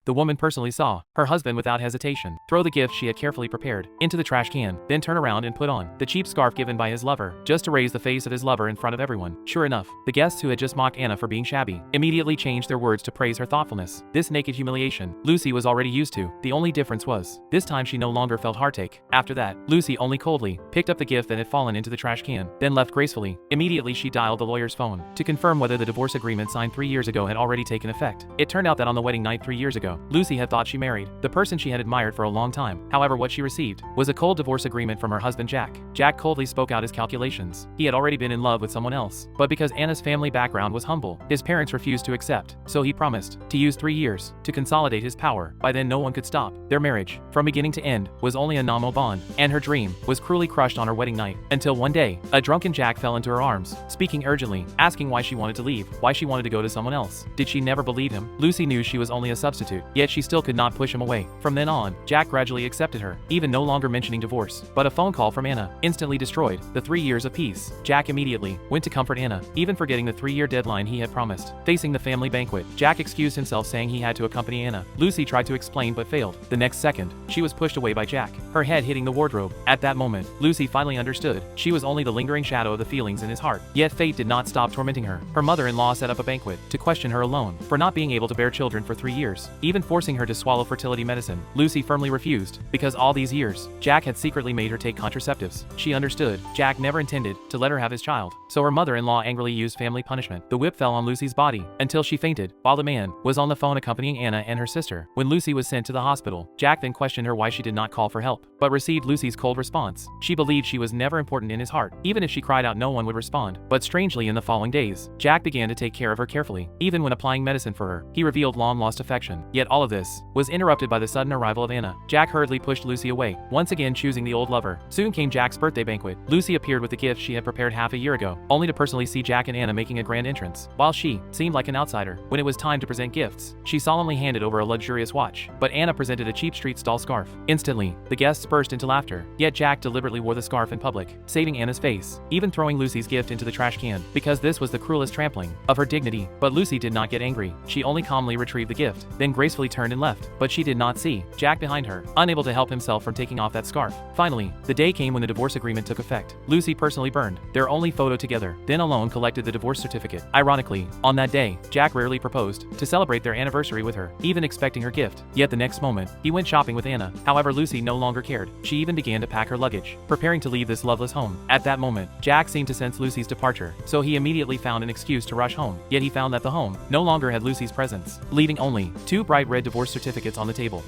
the woman personally saw her husband without hesitation throw the gift she had carefully prepared into the trash can, then turn around and put on the cheap scarf given by his lover, just to raise the face of his lover in front of everyone. Sure enough, the guests who had just mocked Anna for being shabby immediately changed their words to praise her thoughtfulness. This naked humiliation Lucy was already used to. The only difference was, this time she no longer felt heartache. After that, Lucy only coldly picked up the gift that had fallen into the trash can, then left gracefully. Immediately she dialed the lawyer's phone to confirm whether the divorce agreement signed 3 years ago had already taken effect. It turned out that on the wedding night 3 years ago, Lucy had thought she married the person she had admired for a long time. However, what she received was a cold divorce agreement from her husband Jack. Jack coldly spoke out his calculations. He had already been in love with someone else, but because Anna's family background was humble, his parents refused to accept, so he promised to use 3 years to consolidate his power. By then no one could stop their marriage. From beginning to end was only a nominal bond, and her dream was cruelly crushed on her wedding night, until one day, a drunken Jack fell into her arms, speaking urgently, asking why she wanted to leave, why she wanted to go to someone else. Did she never believe him? Lucy knew she was only a substitute, yet she still could not push him away. From then on, Jack gradually accepted her, even no longer mentioning divorce. But a phone call from Anna instantly destroyed the 3 years of peace. Jack immediately went to comfort Anna, even forgetting the 3-year deadline he had promised. Facing the family banquet, Jack excused himself saying he had to accompany Anna. Lucy tried to explain but failed. The next second, she was pushed away by Jack, her head hitting the wardrobe. At that moment, Lucy finally understood. She was only the lingering shadow of the feelings in his heart. Yet fate did not stop tormenting her. Her mother-in-law set up a banquet to question her alone for not being able to bear children for 3 years, even forcing her to swallow fertility medicine. Lucy firmly refused, because all these years, Jack had secretly made her take contraceptives. She understood Jack never intended to let her have his child, so her mother-in-law angrily used family punishment. The whip fell on Lucy's body until she fainted, while the man was on the phone accompanying Anna and her sister. When Lucy was sent to the hospital, Jack then questioned her why she did not call for help, but received Lucy's cold response. She believed she was never important in his heart. Even if she cried out, no one would respond. But strangely, in the following days, Jack began to take care of her carefully. Even when applying medicine for her, he revealed long-lost affection. Yet all of this was interrupted by the sudden arrival of Anna. Jack hurriedly pushed Lucy away, once again choosing the old lover. Soon came Jack's birthday banquet. Lucy appeared with the gift she had prepared half a year ago, only to personally see Jack and Anna making a grand entrance. While she seemed like an outsider, when it was time to present gifts, she solemnly handed over a luxurious watch, but Anna presented a cheap street stall scarf. Instantly, the guests burst into laughter, yet Jack deliberately wore the scarf in public, saving Anna's face, even throwing Lucy's gift into the trash can, because this was the cruelest trampling of her dignity. But Lucy did not get angry. She only calmly retrieved the gift, then gracefully turned and left. But she did not see Jack behind her, unable to help himself from taking off that scarf. Finally, the day came when the divorce agreement took effect. Lucy personally burned their only photo together, then alone collected the divorce certificate. Ironically, on that day, Jack rarely proposed to celebrate their anniversary with her, even expecting her gift. Yet the next moment, he went shopping with Anna. However, Lucy no longer cared. She even began to pack her luggage, preparing to leave this loveless home. At that moment, Jack seemed to sense Lucy's departure, so he immediately found an excuse to rush home. Yet he found that the home no longer had Lucy's presence, leaving only 2 bright red divorce certificates on the table.